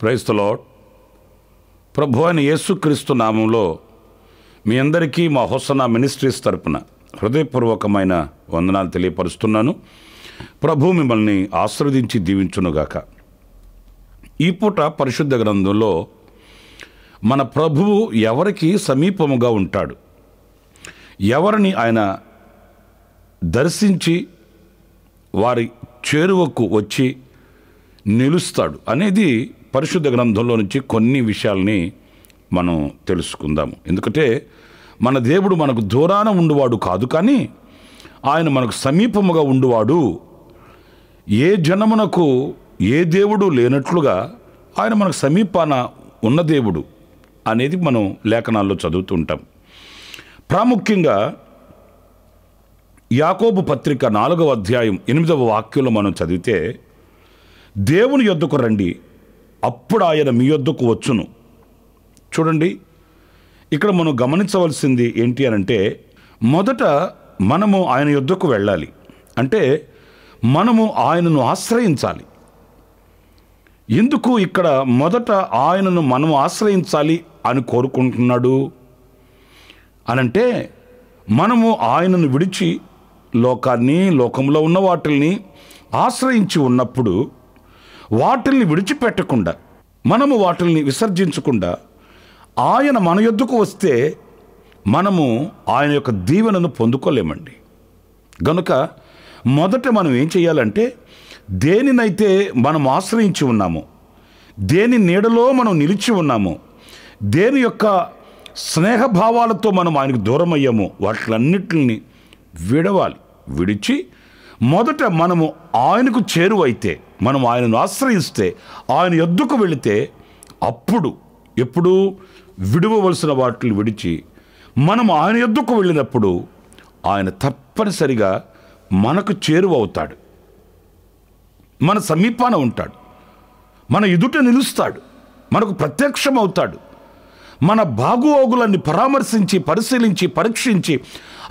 Praise the lord. ప్రభు అయిన యేసుక్రీస్తు నామంలో మీ అందరికీ మా హోసన్నా మినిస్ట్రీస్ తరపున హృదయపూర్వకమైన వందనాలు తెలియపరుస్తున్నాను. ప్రభు మిమ్మల్ని ఆశీర్వదించి దీవించునుగాక. ఈ పూట పరిశుద్ధ గ్రంథంలో మన ప్రభువు ఎవరికి సమీపముగా ఉంటాడు, ఎవరిని ఆయన దర్శించి వారి చేరువకు వచ్చి నిలుస్తాడు అనేది పరిశుద్ధ గ్రంథంలో నుంచి కొన్ని విషయాల్ని మనం తెలుసుకుందాము. ఎందుకంటే మన దేవుడు మనకు దూరాన ఉండువాడు కాదు, కానీ ఆయన మనకు సమీపముగా ఉండువాడు. ఏ జనమునకు ఏ దేవుడు లేనట్లుగా ఆయన మనకు సమీపాన ఉన్న దేవుడు అనేది మనం లేఖనాల్లో చదువుతూ ఉంటాం. ప్రాముఖ్యంగా యాకోబు పత్రిక 4వ అధ్యాయం 8వ వాక్యంలో మనం చదివితే, దేవుని యొద్దకు రండి, అప్పుడు ఆయన మీ యొద్దకు వచ్చును. చూడండి, ఇక్కడ మనం గమనించవలసింది ఏంటి అనంటే, మొదట మనము ఆయన యొద్దకు వెళ్ళాలి. అంటే మనము ఆయనను ఆశ్రయించాలి. ఎందుకు ఇక్కడ మొదట ఆయనను మనము ఆశ్రయించాలి అని కోరుకుంటున్నాడు అనంటే, మనము ఆయనను విడిచి లోకాన్ని, లోకంలో ఉన్న వాటిల్ని ఆశ్రయించి ఉన్నప్పుడు వాటిల్ని విడిచిపెట్టకుండా, మనము వాటిల్ని విసర్జించకుండా ఆయన మన యొద్దకు వస్తే మనము ఆయన యొక్క దీవెనను పొందుకోలేమండి. గనుక మొదట మనం ఏం చేయాలంటే, దేనినైతే మనం ఆశ్రయించి ఉన్నామో, దేని నీడలో మనం నిలిచి ఉన్నామో, దేని యొక్క స్నేహభావాలతో మనం ఆయనకు దూరం అయ్యామో వాటిలన్నిటిని విడవాలి. విడిచి మొదట మనము ఆయనకు చేరువైతే, మనం ఆయనను ఆశ్రయిస్తే, ఆయన యొద్దకు వెళితే, అప్పుడు ఎప్పుడు విడవవలసిన వాటిని విడిచి మనం ఆయన యొద్దకు వెళ్ళినప్పుడు ఆయన తప్పనిసరిగా మనకు చేరువవుతాడు, మన సమీపాన ఉంటాడు, మన ఎదుట నిలుస్తాడు, మనకు ప్రత్యక్షమవుతాడు. మన బాగోగులన్నీ పరామర్శించి, పరిశీలించి, పరీక్షించి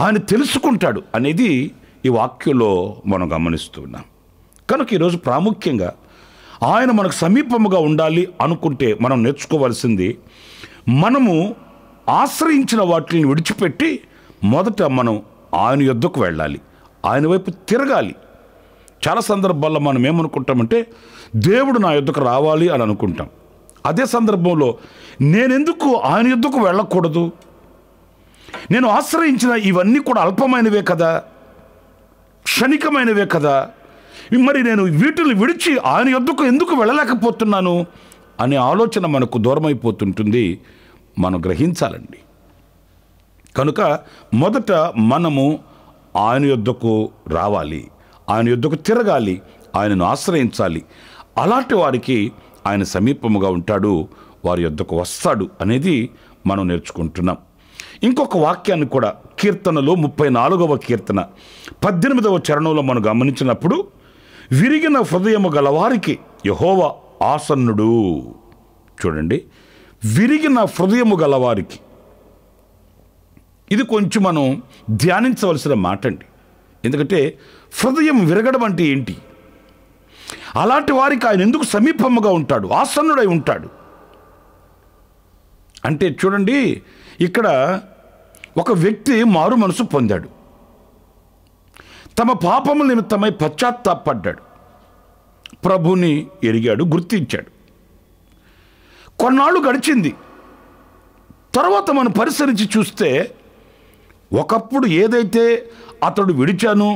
ఆయన తెలుసుకుంటాడు అనేది ఈ వాక్యంలో మనం గమనిస్తున్నాం. కనుక ఈరోజు ప్రాముఖ్యంగా ఆయన మనకు సమీపముగా ఉండాలి అనుకుంటే మనం నేర్చుకోవాల్సింది, మనము ఆశ్రయించిన వాటిని విడిచిపెట్టి మొదట మనం ఆయన యొద్దకు వెళ్ళాలి, ఆయన వైపు తిరగాలి. చాలా సందర్భాల్లో మనం ఏమనుకుంటామంటే, దేవుడు నా యొద్దకు రావాలి అని అనుకుంటాం. అదే సందర్భంలో నేనెందుకు ఆయన యొద్దకు వెళ్ళకూడదు? నేను ఆశ్రయించిన ఇవన్నీ కూడా అల్పమైనవే కదా, క్షణికమైనవే కదా, మరి నేను వీటిని విడిచి ఆయన యొద్దకు ఎందుకు వెళ్ళలేకపోతున్నాను అనే ఆలోచన మనకు దూరమైపోతుంటుంది. మనం గ్రహించాలండి. కనుక మొదట మనము ఆయన యొద్దకు రావాలి, ఆయన యొద్దకు తిరగాలి, ఆయనను ఆశ్రయించాలి. అలాంటి వారికి ఆయన సమీపముగా ఉంటాడు, వారి యొద్దకు వస్తాడు అనేది మనం నేర్చుకుంటున్నాం. ఇంకొక వాక్యాన్ని కూడా కీర్తనలో 34వ కీర్తన 18వ చరణంలో మనం గమనించినప్పుడు, విరిగిన హృదయము గలవారికి యెహోవా ఆసన్నుడు. చూడండి, విరిగిన హృదయము గలవారికి, ఇది కొంచెం మనం ధ్యానించవలసిన మాట అండి. ఎందుకంటే హృదయం విరగడం అంటే ఏంటి? అలాంటి వారికి ఆయన ఎందుకు సమీపముగా ఉంటాడు, ఆసన్నుడై ఉంటాడు అంటే, చూడండి, ఇక్కడ ఒక వ్యక్తి మారు మనసు పొందాడు, తమ పాపముల నిమిత్తమై పశ్చాత్తాపడ్డాడు, ప్రభుని ఎరిగాడు, గుర్తించాడు. కొన్నాళ్ళు గడిచింది. తర్వాత మనం పరిశీలించి చూస్తే, ఒకప్పుడు ఏదైతే అతడు విడిచాను,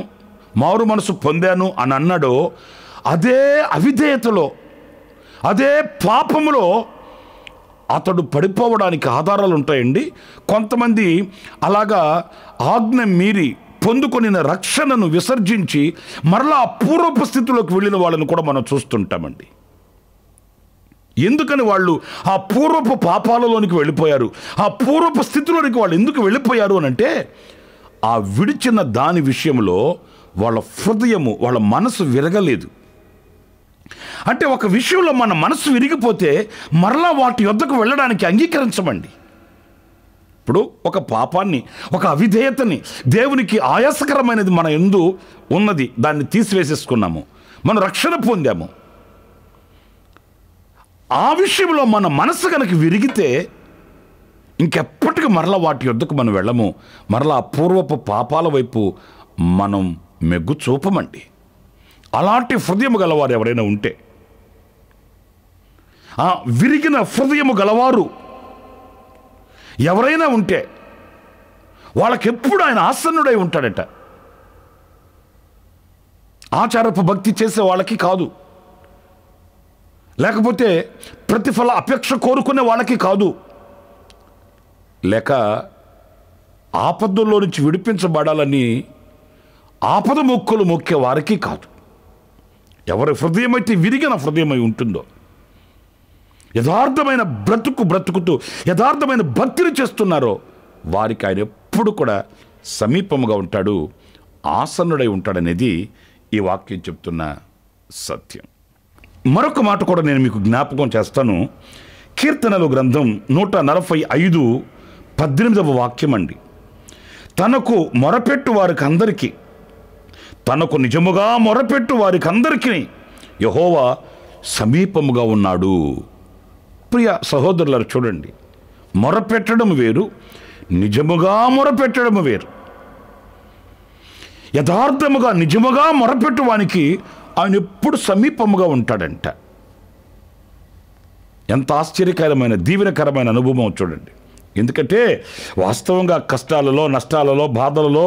మారు మనసు పొందాను అని అన్నాడో, అదే అవిధేయతలో, అదే పాపములో అతడు పడిపోవడానికి ఆధారాలు ఉంటాయండి. కొంతమంది అలాగా ఆజ్ఞ మీరి పొందుకొనిన రక్షణను విసర్జించి మరలా ఆ పూర్వపు స్థితిలోకి వెళ్ళిన వాళ్ళని కూడా మనం చూస్తుంటామండి. ఎందుకని వాళ్ళు ఆ పూర్వపు పాపాలలోనికి వెళ్ళిపోయారు, ఆ పూర్వపు స్థితిలోనికి వాళ్ళు ఎందుకు వెళ్ళిపోయారు అని అంటే, ఆ విడిచిన దాని విషయంలో వాళ్ళ హృదయము, వాళ్ళ మనసు విరగలేదు. అంటే ఒక విషయంలో మన మనసు విరిగిపోతే మరలా వాటి యొద్దకు వెళ్ళడానికి అంగీకరించమండి. ఇప్పుడు ఒక పాపాన్ని, ఒక అవిధేయతని, దేవునికి ఆయాసకరమైనది మన యందు ఉన్నది, దాన్ని తీసివేసేసుకున్నాము, మనం రక్షణ పొందాము. ఆ విషయంలో మన మనసు కనుక విరిగితే ఇంకెప్పటికీ మరలా వాటి యొద్దకు మనం వెళ్ళము, మరలా పూర్వపు పాపాల వైపు మనం మెగ్గు చూపమండి. అలాంటి హృదయము గలవారు ఎవరైనా ఉంటే, ఆ విరిగిన హృదయము గలవారు ఎవరైనా ఉంటే వాళ్ళకెప్పుడు ఆయన ఆసన్నుడై ఉంటాడట. ఆచారపు భక్తి చేసే వాళ్ళకి కాదు, లేకపోతే ప్రతిఫల అపేక్ష కోరుకునే వాళ్ళకి కాదు, లేక ఆపదల్లో నుంచి విడిపించబడాలని ఆపద మొక్కులు మొక్కే వారికి కాదు. ఎవరి హృదయం అయితే విరిగిన హృదయమై ఉంటుందో, యథార్థమైన బ్రతుకుతూ యథార్థమైన భక్తిని చేస్తున్నారో వారికి ఆయన ఎప్పుడు కూడా సమీపముగా ఉంటాడు, ఆసన్నుడై ఉంటాడనేది ఈ వాక్యం చెప్తున్న సత్యం. మరొక మాట కూడా నేను మీకు జ్ఞాపకం చేస్తాను. కీర్తనలు గ్రంథం 145:18 వాక్యం అండి. తనకు మొరపెట్టు వారికి అందరికీ, తనకు నిజముగా మొరపెట్టు వారికి అందరికీ యెహోవా సమీపముగా ఉన్నాడు. ప్రియ సహోదరులారు, చూడండి, మొరపెట్టడం వేరు, నిజముగా మొరపెట్టడం వేరు. యథార్థముగా నిజముగా మొరపెట్టు వానికి ఆయన ఎప్పుడు సమీపముగా ఉంటాడంట. ఎంత ఆశ్చర్యకరమైన దీవెనకరమైన అనుభవం చూడండి. ఎందుకంటే వాస్తవంగా కష్టాలలో, నష్టాలలో, బాధలలో,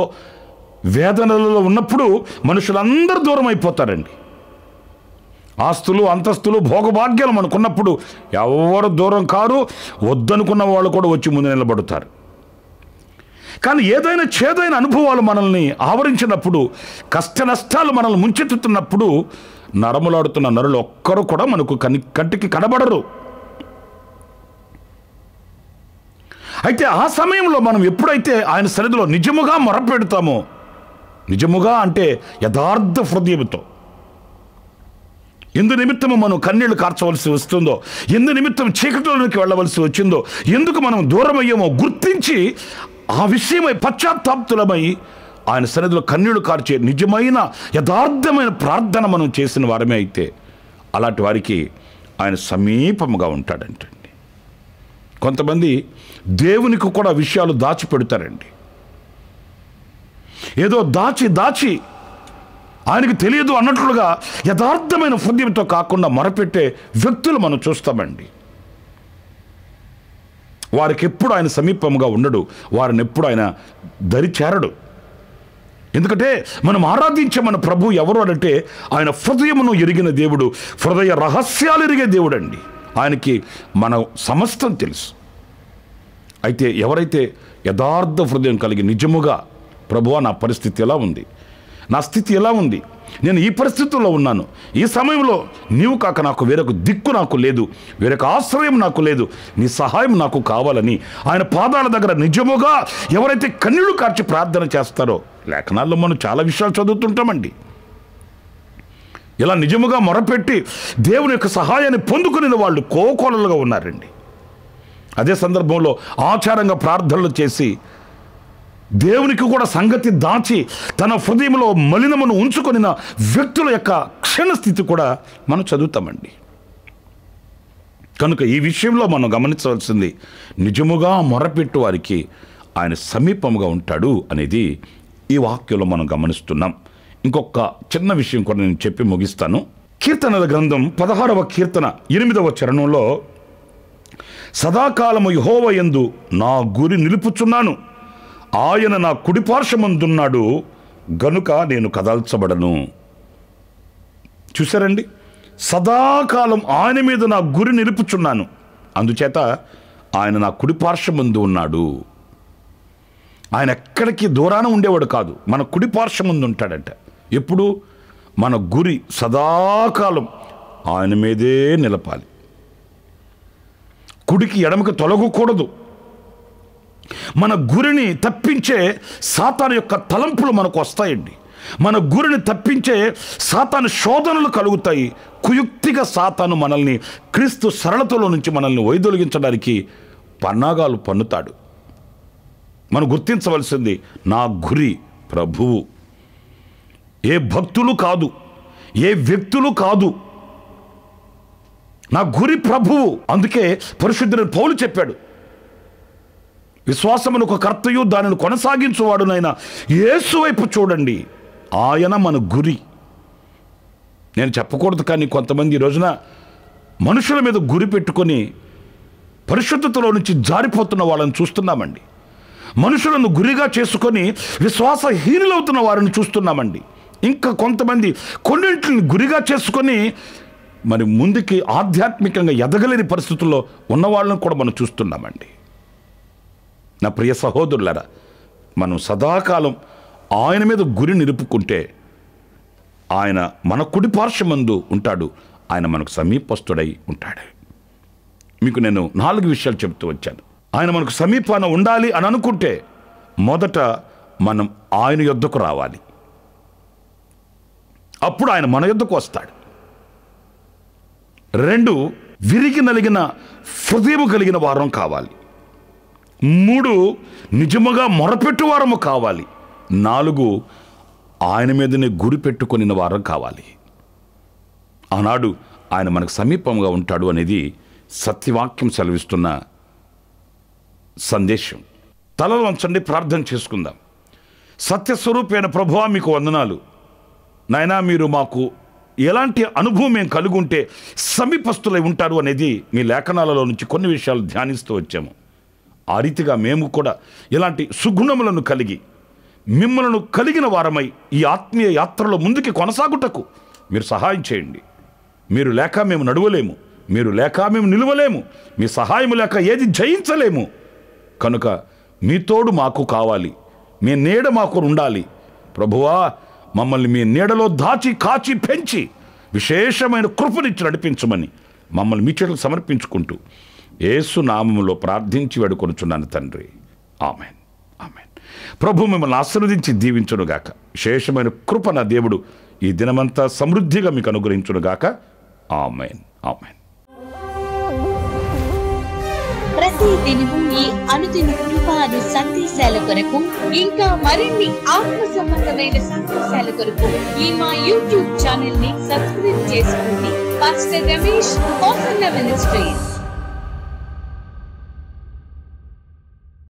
వేదనలలో ఉన్నప్పుడు మనుషులందరూ దూరం అయిపోతారండి. ఆస్తులు, అంతస్తులు, భోగభాగ్యాలు మనకున్నప్పుడు ఎవరు దూరం కారు, వద్దనుకున్న వాళ్ళు కూడా వచ్చి ముందు నిలబడతారు. కానీ ఏదైనా చేదైన అనుభవాలు మనల్ని ఆవరించినప్పుడు, కష్ట నష్టాలు మనల్ని ముంచెత్తుతున్నప్పుడు నరములాడుతున్న నరులు ఒక్కరు కూడా మనకు కంటికి కనబడరు. అయితే ఆ సమయంలో మనం ఎప్పుడైతే ఆయన సన్నిధిలో నిజముగా మొరపెడతామో, నిజముగా అంటే యథార్థ హృదయంతో, ఎందు నిమిత్తము మనం కన్నీళ్లు కార్చవలసి వస్తుందో, ఎందు నిమిత్తం చీకటిలోనికి వెళ్ళవలసి వచ్చిందో, ఎందుకు మనం దూరం అయ్యామో గుర్తించి ఆ విషయమై పశ్చాత్తాప్తులమై ఆయన సన్నిధిలో కన్నీళ్లు కార్చే నిజమైన యథార్థమైన ప్రార్థన మనం చేసిన వారమే అయితే అలాంటి వారికి ఆయన సమీపముగా ఉంటాడంటండి. కొంతమంది దేవునికి కూడా విషయాలు దాచిపెడతారండి. ఏదో దాచి ఆయనకి తెలియదు అన్నట్లుగా యథార్థమైన హృదయంతో కాకుండా మొరపెట్టే వ్యక్తులు మనం చూస్తామండి. వారికి ఎప్పుడు ఆయన సమీపంగా ఉండడు, వారిని ఎప్పుడు ఆయన దరిచేరడు. ఎందుకంటే మనం ఆరాధించే మన ప్రభు ఎవరు అంటే ఆయన హృదయమును ఎరిగిన దేవుడు, హృదయ రహస్యాలు ఎరిగే దేవుడు అండి. ఆయనకి మన సమస్తం తెలుసు. అయితే ఎవరైతే యథార్థ హృదయం కలిగి నిజముగా, ప్రభువా నా పరిస్థితి ఎలా ఉంది, నా స్థితి ఎలా ఉంది, నేను ఈ పరిస్థితుల్లో ఉన్నాను, ఈ సమయంలో నీవు కాక నాకు వేరొక దిక్కు నాకు లేదు, వేరొక ఆశ్రయం నాకు లేదు, నీ సహాయం నాకు కావాలని ఆయన పాదాల దగ్గర నిజముగా ఎవరైతే కన్నీళ్లు కార్చి ప్రార్థన చేస్తారో, లేఖనాల్లో మనం చాలా విషయాలు చదువుతుంటామండి. ఇలా నిజముగా మొరపెట్టి దేవుని యొక్క సహాయాన్ని పొందుకునే వాళ్ళు కోకోలలుగా ఉన్నారండి. అదే సందర్భంలో ఆచారంగా ప్రార్థనలు చేసి దేవునికి కూడా సంగతి దాచి తన హృదయంలో మలినమును ఉంచుకొనిన వ్యక్తుల యొక్క క్షణస్థితి కూడా మనం చదువుతామండి. కనుక ఈ విషయంలో మనం గమనించవలసింది, నిజముగా మొరపెట్టు వారికి ఆయన సమీపముగా ఉంటాడు అనేది ఈ వాక్యంలో మనం గమనిస్తున్నాం. ఇంకొక చిన్న విషయం కూడా నేను చెప్పి ముగిస్తాను. కీర్తనల గ్రంథం 16వ కీర్తన 8వ చరణంలో, సదాకాలము యెహోవా యందు నా గురి నిలుపుచున్నాను, ఆయన నా కుడిపార్శ్వమందున్నాడు గనుక నేను కదల్చబడను. చూసారండి, సదాకాలం ఆయన మీద నా గురి నిలుపుచున్నాను, అందుచేత ఆయన నా కుడిపార్శ్వమందు ఉన్నాడు. ఆయన ఎక్కడికి దూరాన ఉండేవాడు కాదు, మన కుడి పార్శ్వం ముందు ఉంటాడంట. ఎప్పుడు మన గురి సదాకాలం ఆయన మీదే నిలపాలి. కుడికి ఎడమకి తొలగకూడదు. మన గురిని తప్పించే సాతాను యొక్క తలంపులు మనకు వస్తాయండి. మన గురిని తప్పించే సాతాను శోధనలు కలుగుతాయి. కుయుక్తిగా సాతాను మనల్ని క్రీస్తు సరళతలో నుంచి మనల్ని వైదొలిగించడానికి పన్నాగాలు పన్నుతాడు. మనం గుర్తించవలసింది, నా గురి ప్రభువు, ఏ భక్తులు కాదు, ఏ వ్యక్తులు కాదు, నా గురి ప్రభువు. అందుకే పరిశుద్ధుడైన పౌలు చెప్పాడు, విశ్వాసమునకు కర్తయు దానిని కొనసాగించువాడునైనా యేసు వైపు చూడండి, ఆయన మన గురి. నేను చెప్పకూడదు, కానీ కొంతమంది ఈ రోజున మనుషుల మీద గురి పెట్టుకొని పరిశుద్ధతలో నుంచి జారిపోతున్న వాళ్ళని చూస్తున్నామండి. మనుషులను గురిగా చేసుకొని విశ్వాసహీనులవుతున్న వారిని చూస్తున్నామండి. ఇంకా కొంతమంది కొన్నింటిని గురిగా చేసుకొని మరి ముందుకి ఆధ్యాత్మికంగా ఎదగలేని పరిస్థితుల్లో ఉన్న వాళ్ళని కూడా మనం చూస్తున్నామండి. నా ప్రియ సహోదరులారా, మనం సదాకాలం ఆయన మీద గురి నిలుపుకుంటే ఆయన మన కుడి పార్శ్వమందు ఉంటాడు, ఆయన మనకు సమీపస్తుడై ఉంటాడు. మీకు నేను 4 విషయాలు చెప్తూ వచ్చాను. ఆయన మనకు సమీపాన ఉండాలి అని అనుకుంటే మొదట మనం ఆయన యొద్దకు రావాలి, అప్పుడు ఆయన మన యొద్దకు వస్తాడు. 2, విరిగి నలిగిన హృదయము కలిగిన వారం కావాలి. 3, నిజముగా మొరపెట్టు వారము కావాలి. 4, ఆయన మీదనే గురి పెట్టుకొనిన వారం కావాలి. ఆనాడు ఆయన మనకు సమీపంగా ఉంటాడు అనేది సత్యవాక్యం సెలవిస్తున్న సందేశం. తలలు వంచండి, ప్రార్థన చేసుకుందాం. సత్యస్వరూపైన ప్రభువా, మీకు వందనాలు నాయనా. మీరు మాకు ఎలాంటి అనుభవం మేము కలిగి ఉంటే సమీపస్తులై ఉంటారు అనేది మీ లేఖనాలలో నుంచి కొన్ని విషయాలు ధ్యానిస్తూ వచ్చాము. ఆ రీతిగా మేము కూడా ఇలాంటి సుగుణములను కలిగి మిమ్మలను కలిగిన వారమై ఈ ఆత్మీయ యాత్రలో ముందుకి కొనసాగుటకు మీరు సహాయం చేయండి. మీరు లేక మేము నడవలేము, మీరు లేక మేము నిలవలేము, మీ సహాయం లేక ఏది జయించలేము. కనుక మీ తోడు మాకు కావాలి, మీ నీడ మాకు ఉండాలి. ప్రభువా, మమ్మల్ని మీ నీడలో దాచి కాచి పెంచి విశేషమైన కృపనిచ్చి నడిపించమని మమ్మల్ని మీ చేతులకు సమర్పించుకుంటూ యేసు నామములో ప్రార్థించి వేడుకొనుచున్నాను తండ్రి. Amen, amen. ప్రభు మిమ్మల్ని ఆశీర్వదించి దీవించునుగాక. విశేషమైన కృప నా దేవుడు ఈ దినమంతా సమృద్ధిగా మీకు అనుగ్రహించునుగాక. Amen, amen. ప్రతి దినము ఈ అనుదిన కృపాను సందేశాల కొరకు, ఇంకా మరిన్ని ఆత్మ సంబంధమైన సందేశాల కొరకు ఈ మా యూట్యూబ్ ఛానల్ ని సబ్స్క్రైబ్ చేసుకోండి. Pastor Ramesh, hosanna ministries.